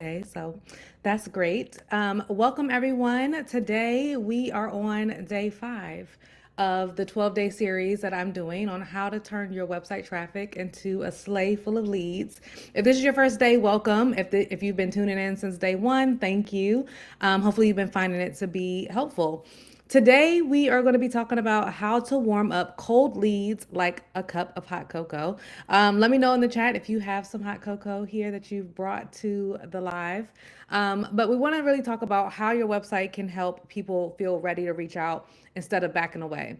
Okay, so that's great. Welcome everyone. Today we are on day 5 of the 12-day series that I'm doing on how to turn your website traffic into a sleigh full of leads. If this is your first day, welcome. If you've been tuning in since day 1, thank you. Hopefully you've been finding it to be helpful. Today, we are going to be talking about how to warm up cold leads like a cup of hot cocoa. Let me know in the chat if you have some hot cocoa here that you've brought to the live. But we want to really talk about how your website can help people feel ready to reach out instead of backing away.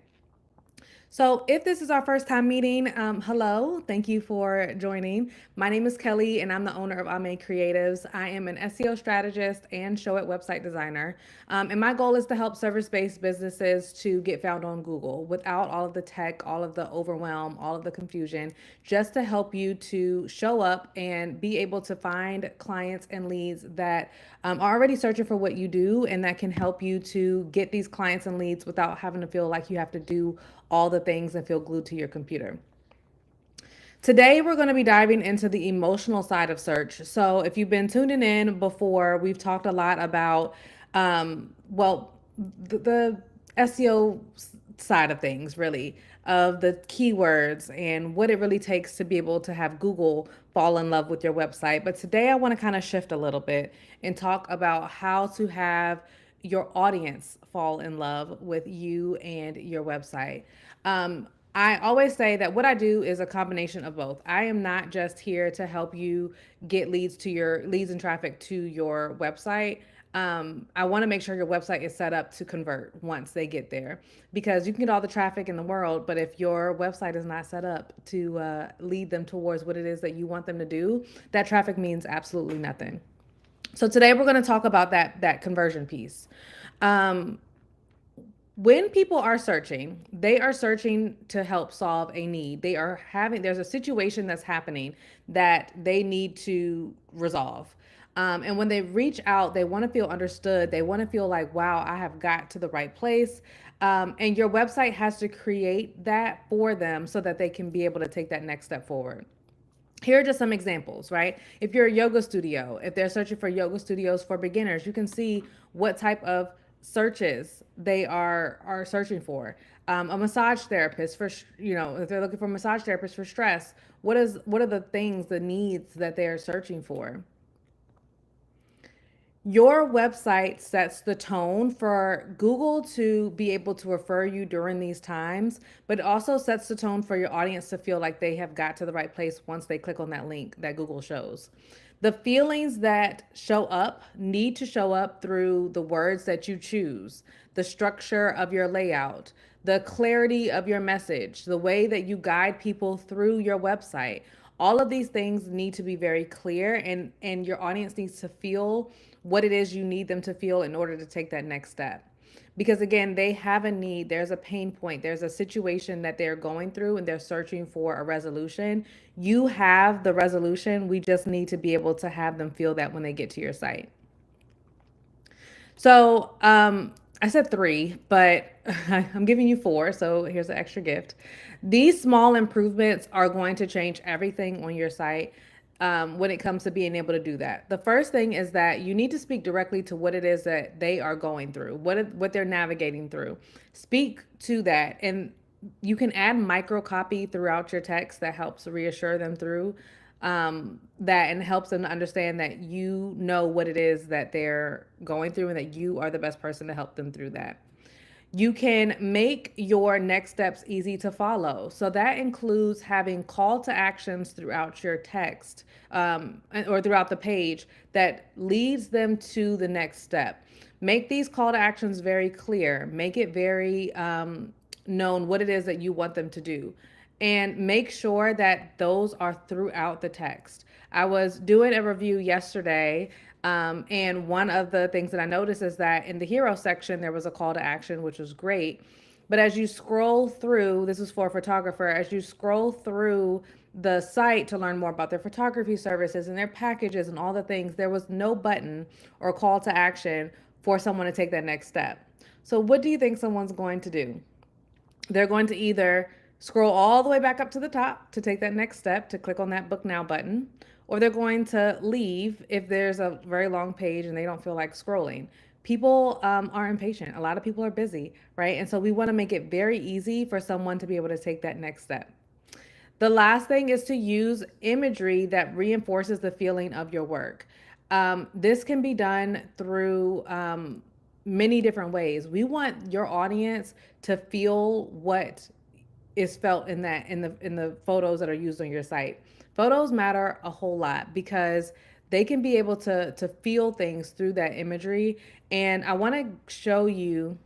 So, if this is our first time meeting, hello, thank you for joining. My name is Kelly, and I'm the owner of Ame Creatives. I am an SEO strategist and show it website designer. And my goal is to help service based businesses to get found on Google without all of the tech, all of the overwhelm, all of the confusion, just to help you to show up and be able to find clients and leads that are already searching for what you do and that can help you to get these clients and leads without having to feel like you have to do all the things and feel glued to your computer. Today, we're going to be diving into the emotional side of search. So, if you've been tuning in before, we've talked a lot about, the SEO side of things, really, of the keywords and what it really takes to be able to have Google fall in love with your website. But today, I want to kind of shift a little bit and talk about how to have your audience fall in love with you and your website. I always say that what I do is a combination of both. I am not just here to help you get leads and traffic to your website. I want to make sure your website is set up to convert once they get there, because you can get all the traffic in the world, but if your website is not set up to lead them towards what it is that you want them to do, that traffic means absolutely nothing. So today we're going to talk about that conversion piece. Um, when people are searching, they are searching to help solve a need. There's a situation that's happening that they need to resolve. And when they reach out, they want to feel understood. They want to feel like, wow, I have got to the right place. And your website has to create that for them so that they can be able to take that next step forward. Here are just some examples, right? If you're a yoga studio, if they're searching for yoga studios for beginners, you can see what type of searches they are searching for. A massage therapist for, if they're looking for a massage therapist for stress, what are the things, the needs that they are searching for? Your website sets the tone for Google to be able to refer you during these times, but it also sets the tone for your audience to feel like they have got to the right place once they click on that link that Google shows. The feelings that show up need to show up through the words that you choose, the structure of your layout, the clarity of your message, the way that you guide people through your website. All of these things need to be very clear, and your audience needs to feel what it is you need them to feel in order to take that next step. Because again, they have a need, there's a pain point, there's a situation that they're going through and they're searching for a resolution. You have the resolution. We just need to be able to have them feel that when they get to your site. So I said 3, but I'm giving you 4. So here's an extra gift. These small improvements are going to change everything on your site when it comes to being able to do that. The first thing is that you need to speak directly to what it is that they are going through, what they're navigating through. Speak to that, and you can add micro copy throughout your text that helps reassure them through that and helps them to understand that you know what it is that they're going through and that you are the best person to help them through that. You can make your next steps easy to follow. So that includes having call to actions throughout your text or throughout the page that leads them to the next step. Make these call to actions very clear. Make it very known what it is that you want them to do. And make sure that those are throughout the text. I was doing a review yesterday, and one of the things that I noticed is that in the hero section, there was a call to action, which was great. But as you scroll through, this is for a photographer, as you scroll through the site to learn more about their photography services and their packages and all the things, there was no button or call to action for someone to take that next step. So, what do you think someone's going to do? They're going to either scroll all the way back up to the top to take that next step to click on that book now button, or they're going to leave if there's a very long page and they don't feel like scrolling. People are impatient. A lot of people are busy, right? And so we want to make it very easy for someone to be able to take that next step. The last thing is to use imagery that reinforces the feeling of your work. This can be done through many different ways. We want your audience to feel what is felt in the photos that are used on your site. Photos matter a whole lot because they can be able to feel things through that imagery. And I want to show you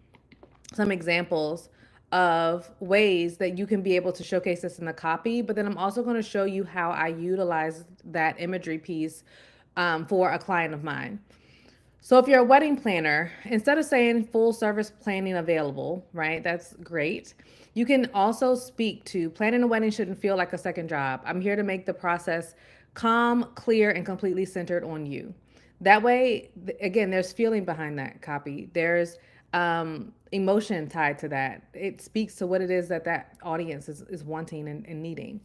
some examples of ways that you can be able to showcase this in the copy, but then I'm also going to show you how I utilize that imagery piece for a client of mine. So if you're a wedding planner, instead of saying full service planning available, right? That's great. You can also speak to planning a wedding shouldn't feel like a second job. I'm here to make the process calm, clear, and completely centered on you. That way, again, there's feeling behind that copy. There's emotion tied to that. It speaks to what it is that that audience is wanting and needing.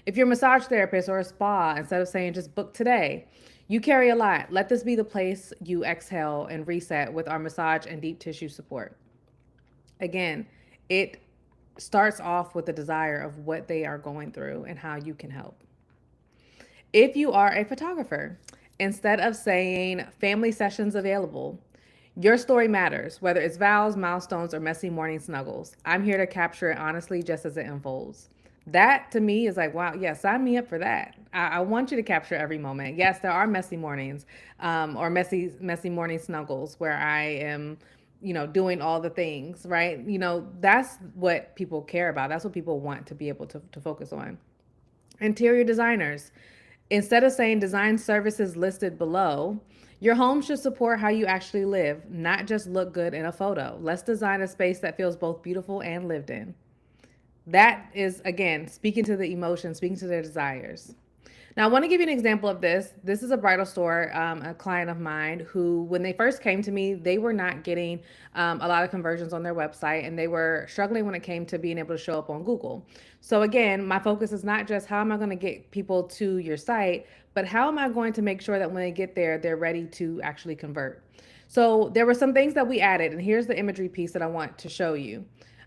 If you're a massage therapist or a spa, instead of saying just book today, you carry a lot. Let this be the place you exhale and reset with our massage and deep tissue support. Again, it starts off with the desire of what they are going through and how you can help. If you are a photographer, instead of saying family sessions available, your story matters, whether it's vows, milestones, or messy morning snuggles. I'm here to capture it honestly just as it unfolds. That to me is like, wow, yeah, sign me up for that. I want you to capture every moment. Yes, there are messy mornings or messy morning snuggles where I am, doing all the things, right? That's what people care about. That's what people want to be able to focus on. Interior designers. Instead of saying design services listed below, your home should support how you actually live, not just look good in a photo. Let's design a space that feels both beautiful and lived in. That is, again, speaking to the emotions, speaking to their desires. Now, I want to give you an example of this. This is a bridal store, a client of mine who, when they first came to me, they were not getting a lot of conversions on their website and they were struggling when it came to being able to show up on Google. So, again, my focus is not just how am I going to get people to your site, but how am I going to make sure that when they get there, they're ready to actually convert. So, there were some things that we added, and here's the imagery piece that I want to show you.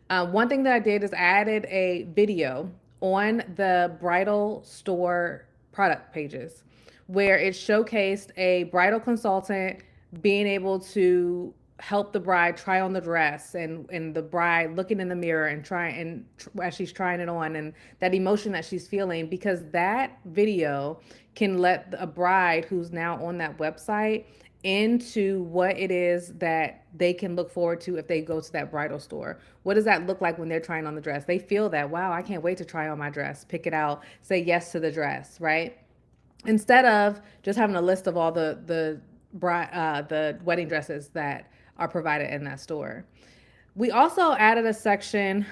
One thing that I did is I added a video on the bridal store product pages where it showcased a bridal consultant being able to help the bride try on the dress and the bride looking in the mirror and as she's trying it on and that emotion that she's feeling, because that video can let a bride who's now on that website into what it is that they can look forward to if they go to that bridal store. What does that look like when they're trying on the dress? They feel that, wow, I can't wait to try on my dress, pick it out, say yes to the dress, right? Instead of just having a list of all the wedding dresses that are provided in that store. We also added a section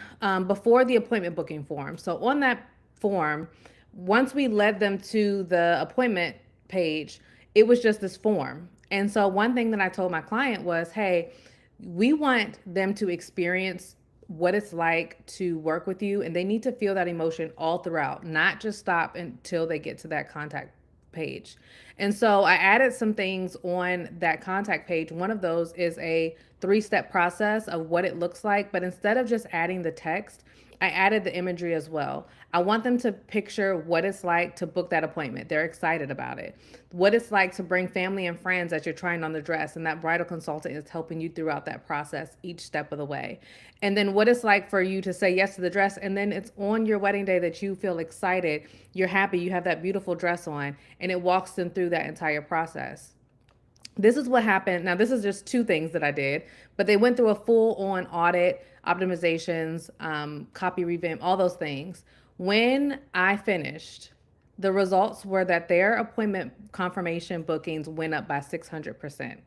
before the appointment booking form. So on that form, once we led them to the appointment page, it was just this form. And so one thing that I told my client was, hey, we want them to experience what it's like to work with you, and they need to feel that emotion all throughout, not just stop until they get to that contact page. And so I added some things on that contact page. One of those is a 3-step process of what it looks like, but instead of just adding the text, I added the imagery as well. I want them to picture what it's like to book that appointment. They're excited about it. What it's like to bring family and friends as you're trying on the dress, and that bridal consultant is helping you throughout that process each step of the way. And then what it's like for you to say yes to the dress, and then it's on your wedding day that you feel excited, you're happy, you have that beautiful dress on, and it walks them through that entire process. This is what happened. Now, this is just 2 things that I did, but they went through a full on audit, optimizations, copy revamp, all those things. When I finished, the results were that their appointment confirmation bookings went up by 600%.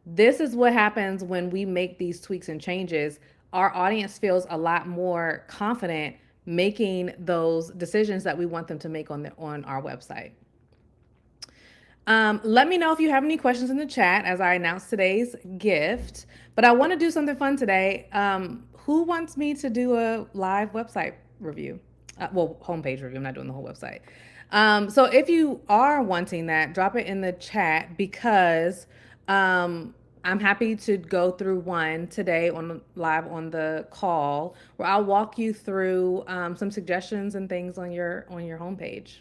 This is what happens when we make these tweaks and changes. Our audience feels a lot more confident making those decisions that we want them to make on our website. Let me know if you have any questions in the chat as I announce today's gift. But I want to do something fun today. Who wants me to do a live website review? Homepage review. I'm not doing the whole website. So if you are wanting that, drop it in the chat because um, I'm happy to go through one today on live on the call where I'll walk you through some suggestions and things on your homepage.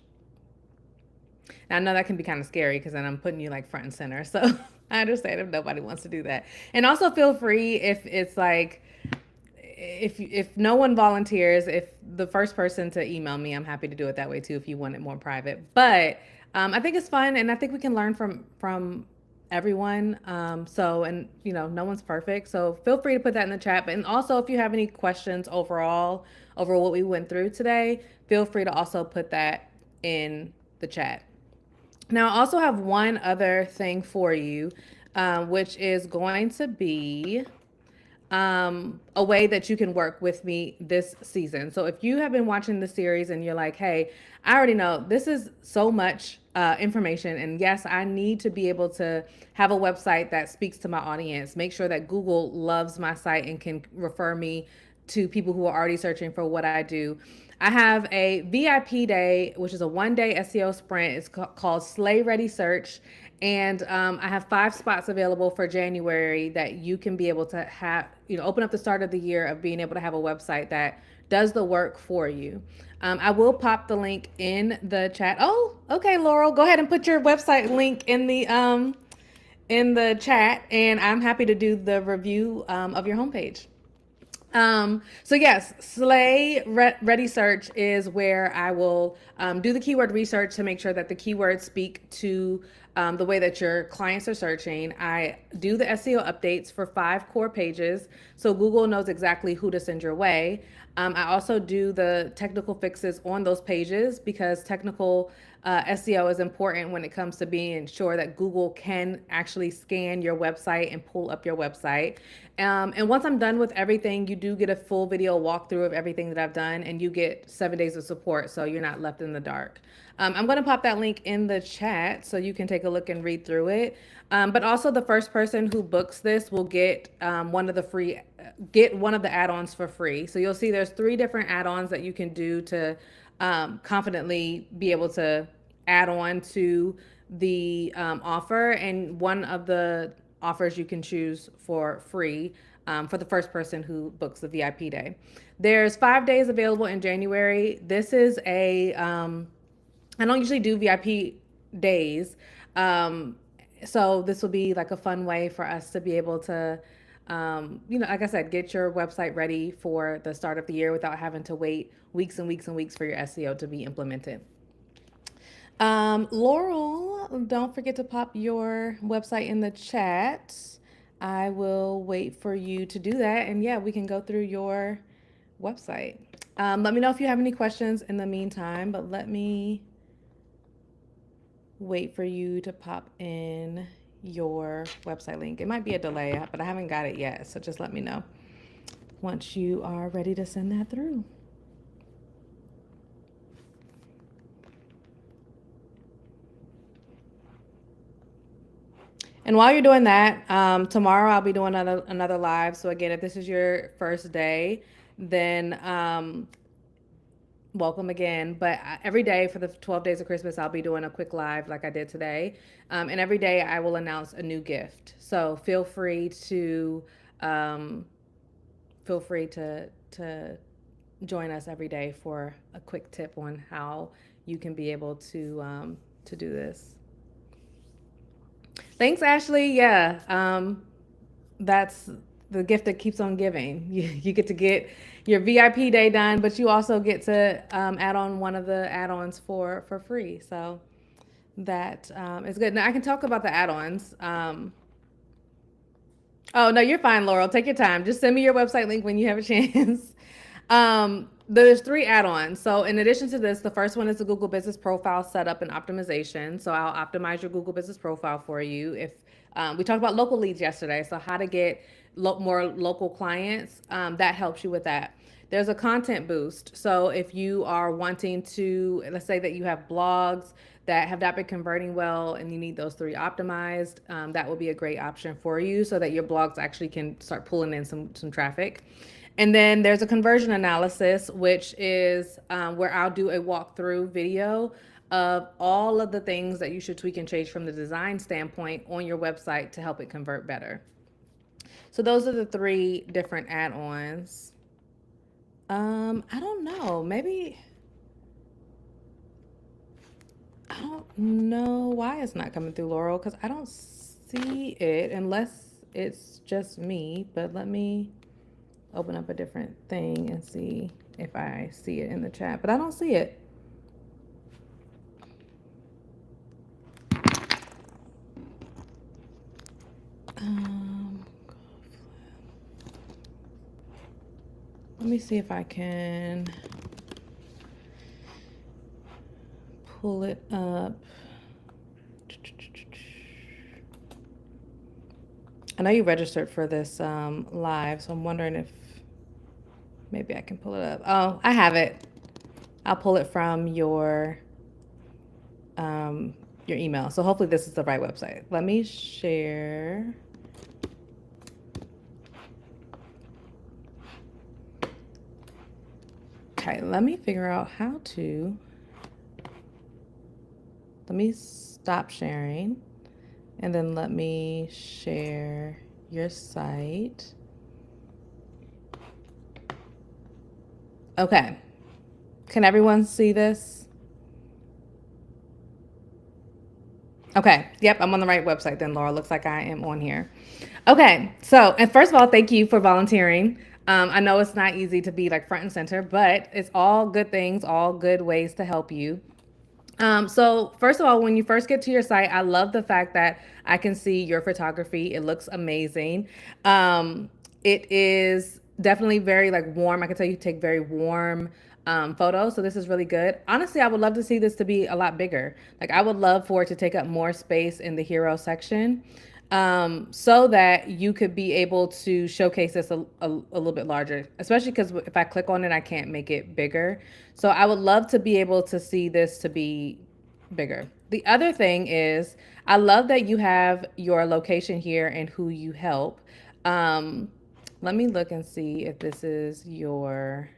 And I know that can be kind of scary because then I'm putting you like front and center. So I understand if nobody wants to do that. And also feel free if it's like if no one volunteers, if the first person to email me, I'm happy to do it that way too if you want it more private. But I think it's fun, and I think we can learn from everyone. So, and you know, no one's perfect, so feel free to put that in the chat. But and also, if you have any questions overall over what we went through today, feel free to also put that in the chat. Now, I also have one other thing for you, which is going to be a way that you can work with me this season. So if you have been watching the series and you're like, hey, I already know this is so much information. And yes, I need to be able to have a website that speaks to my audience, make sure that Google loves my site and can refer me to people who are already searching for what I do. I have a VIP day, which is a 1 day SEO sprint. It's called Slay Ready Search. And I have 5 spots available for January that you can be able to have, you know, open up the start of the year of being able to have a website that does the work for you. I will pop the link in the chat. Oh, okay, Laurel, go ahead and put your website link in the chat, and I'm happy to do the review of your homepage. So yes, Slay Ready Search is where I will do the keyword research to make sure that the keywords speak to the way that your clients are searching. I do the SEO updates for 5 core pages, so Google knows exactly who to send your way. I also do the technical fixes on those pages because technical SEO is important when it comes to being sure that Google can actually scan your website and pull up your website. And once I'm done with everything, you do get a full video walkthrough of everything that I've done, and you get 7 days of support, so you're not left in the dark. I'm going to pop that link in the chat so you can take a look and read through it. But also, the first person who books this will get one of the add-ons for free. So you'll see there's 3 different add-ons that you can do to confidently be able to add on to the offer, and one of the offers you can choose for free for the first person who books the VIP day. There's 5 days available in January. This is I don't usually do VIP days. So this will be like a fun way for us to be able to, you know, like I said, get your website ready for the start of the year without having to wait weeks and weeks and weeks for your SEO to be implemented. Laurel, don't forget to pop your website in the chat. I will wait for you to do that. And yeah, we can go through your website. Let me know if you have any questions in the meantime, but let me wait for you to pop in your website link. It might be a delay, but I haven't got it yet. So just let me know once you are ready to send that through. And while you're doing that, tomorrow I'll be doing another live. So again, if this is your first day, then welcome again. But every day for the 12 days of Christmas, I'll be doing a quick live like I did today. And every day I will announce a new gift. So feel free to join us every day for a quick tip on how you can be able to do this. Thanks, Ashley. Yeah, that's the gift that keeps on giving. You get to get your VIP day done, but you also get to add on one of the add-ons for free. So that is good. Now I can talk about the add-ons. Oh, no, you're fine, Laurel. Take your time. Just send me your website link when you have a chance. There's 3 add-ons. So in addition to this, the first one is the Google Business Profile setup and optimization. So I'll optimize your Google Business Profile for you. If we talked about local leads yesterday, so how to get more local clients, that helps you with that. There's a content boost. So if you are wanting to, let's say that you have blogs that have not been converting well and you need those 3 optimized, that will be a great option for you so that your blogs actually can start pulling in some traffic. And then there's a conversion analysis, which is where I'll do a walkthrough video of all of the things that you should tweak and change from the design standpoint on your website to help it convert better. So those are the three different add-ons. I don't know. Maybe I don't know why it's not coming through, Laurel, because I don't see it unless it's just me. But let me open up a different thing and see if I see it in the chat. But I don't see it. Um, Let me see if I can pull it up. I know you registered for this live, so I'm wondering if maybe I can pull it up. Oh, I have it. I'll pull it from your email. So hopefully this is the right website. Let me share. Okay, let me figure out how to. Let me stop sharing and then let me share your site. Okay. Can everyone see this? Okay. Yep, I'm on the right website then, Laura. Looks like I am on here. Okay. So, and first of all, thank you for volunteering. I know it's not easy to be like front and center, but it's all good things, all good ways to help you. So first of all, when you first get to your site, I love the fact that I can see your photography. It looks amazing. It is definitely very like warm. I can tell you take very warm photos. So this is really good. Honestly, I would love to see this to be a lot bigger. Like I would love for it to take up more space in the hero section. So that you could be able to showcase this a little bit larger, especially because if I click on it, I can't make it bigger. So I would love to be able to see this to be bigger. The other thing is, I love that you have your location here and who you help. Um, Let me look and see if this is your.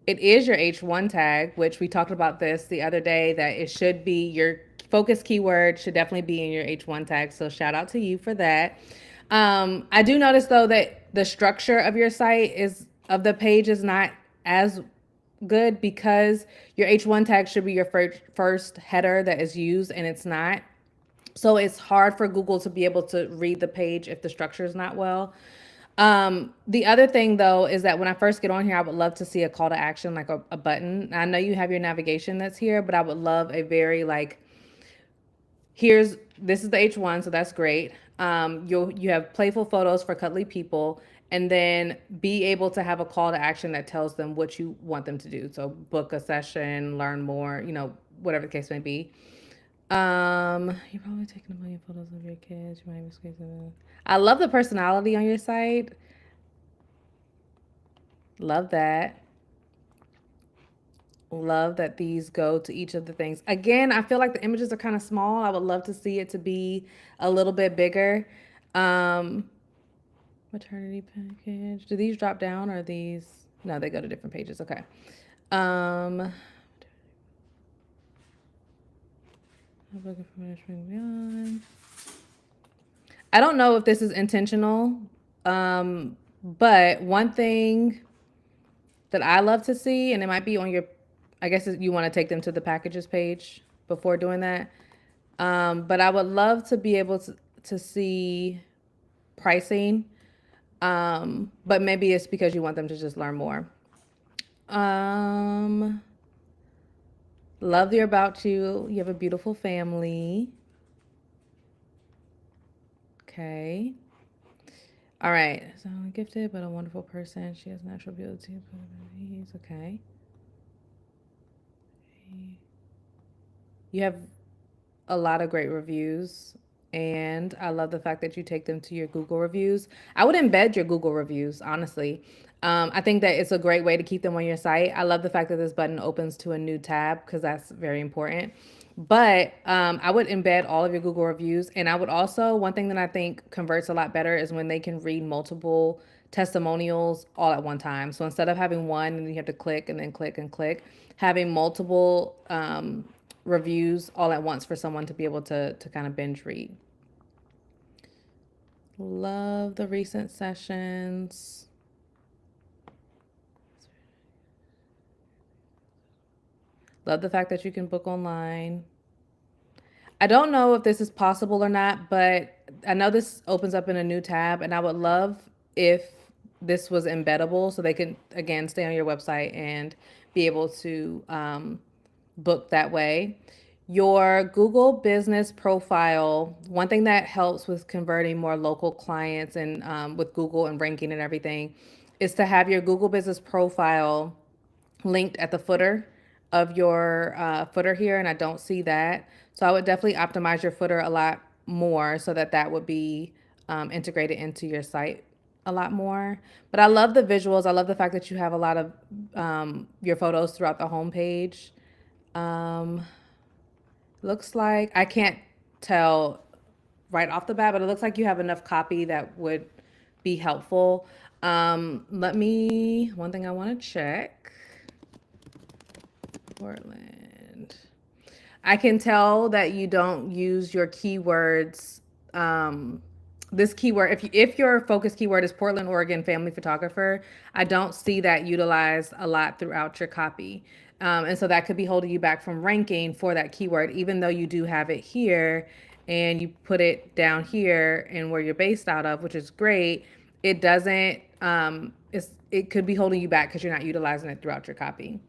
It is your H1 tag, which we talked about this the other day, that it should be your focus keyword should definitely be in your H1 tag. So shout out to you for that. I do notice though that the structure of your site is of the page is not as good because your H1 tag should be your first header that is used and it's not. So it's hard for Google to be able to read the page if the structure is not well. The other thing though is that when I first get on here, I would love to see a call to action, like a button. I know you have your navigation that's here, but I would love a very like, this is the H1, so that's great. You have playful photos for cuddly people, and then be able to have a call to action that tells them what you want them to do. So book a session, learn more, whatever the case may be. You're probably taking a million photos of your kids. You might be squeezing. I love the personality on your site. Love that. Love that these go to each of the things. Again, I feel like the images are kind of small. I would love to see it to be a little bit bigger. Maternity package. Do these drop down or are these? No, they go to different pages. Okay. I don't know if this is intentional, but one thing that I love to see, and it might be on your, I guess you want to take them to the packages page before doing that. But I would love to be able to see pricing. But maybe it's because you want them to just learn more. Love your about you. You have a beautiful family. Okay. All right. So gifted, but a wonderful person. She has natural beauty. He's okay. You have a lot of great reviews. And I love the fact that you take them to your Google reviews. I would embed your Google reviews, honestly. I think that it's a great way to keep them on your site. I love the fact that this button opens to a new tab because that's very important. But I would embed all of your Google reviews. And I would also, one thing that I think converts a lot better is when they can read multiple testimonials all at one time. So instead of having one and you have to click and then click and click, having multiple reviews all at once for someone to be able to kind of binge read. Love the recent sessions. Love the fact that you can book online. I don't know if this is possible or not, but I know this opens up in a new tab, and I would love if this was embeddable so they can, again, stay on your website and be able to book that way. Your Google business profile, one thing that helps with converting more local clients and with Google and ranking and everything is to have your Google business profile linked at the footer of your footer here, and I don't see that. So I would definitely optimize your footer a lot more so that that would be integrated into your site a lot more. But I love the visuals. I love the fact that you have a lot of your photos throughout the homepage. Um, Looks like I can't tell right off the bat, but it looks like you have enough copy that would be helpful. One thing I want to check. Portland. I can tell that you don't use your keywords. This keyword, if your focus keyword is Portland, Oregon family photographer, I don't see that utilized a lot throughout your copy. And so that could be holding you back from ranking for that keyword, even though you do have it here and you put it down here and where you're based out of, which is great. It doesn't, it could be holding you back because you're not utilizing it throughout your copy.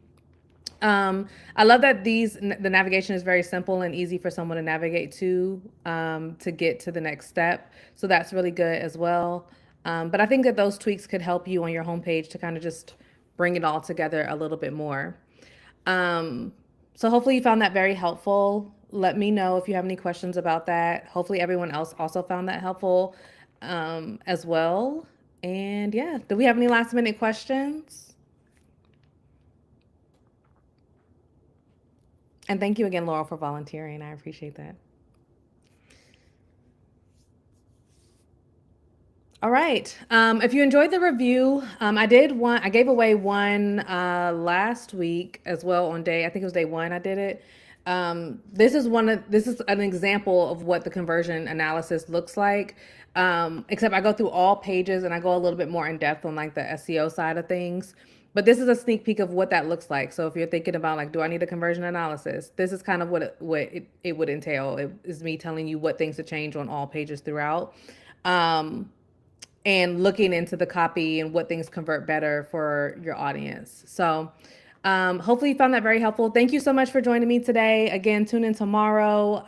I love that the navigation is very simple and easy for someone to navigate to get to the next step. So that's really good as well. But I think that those tweaks could help you on your homepage to kind of just bring it all together a little bit more. Um, so hopefully you found that very helpful. Let me know if you have any questions about that. Hopefully everyone else also found that helpful as well. And yeah, do we have any last minute questions? And thank you again, Laurel, for volunteering. I appreciate that. All right. If you enjoyed the review, I gave away one last week as well on day, I think it was day one I did it. This is an example of what the conversion analysis looks like. Except I go through all pages and I go a little bit more in depth on like the SEO side of things. But this is a sneak peek of what that looks like. So if you're thinking about like, do I need a conversion analysis? This is kind of it would entail. It is me telling you what things to change on all pages throughout. Um, and looking into the copy and what things convert better for your audience. So, hopefully, you found that very helpful. Thank you so much for joining me today. Again, tune in tomorrow.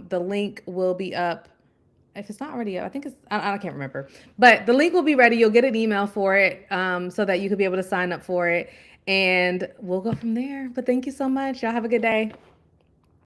The link will be up. If it's not already up, I think I can't remember. But the link will be ready. You'll get an email for it so that you could be able to sign up for it. And we'll go from there. But thank you so much. Y'all have a good day.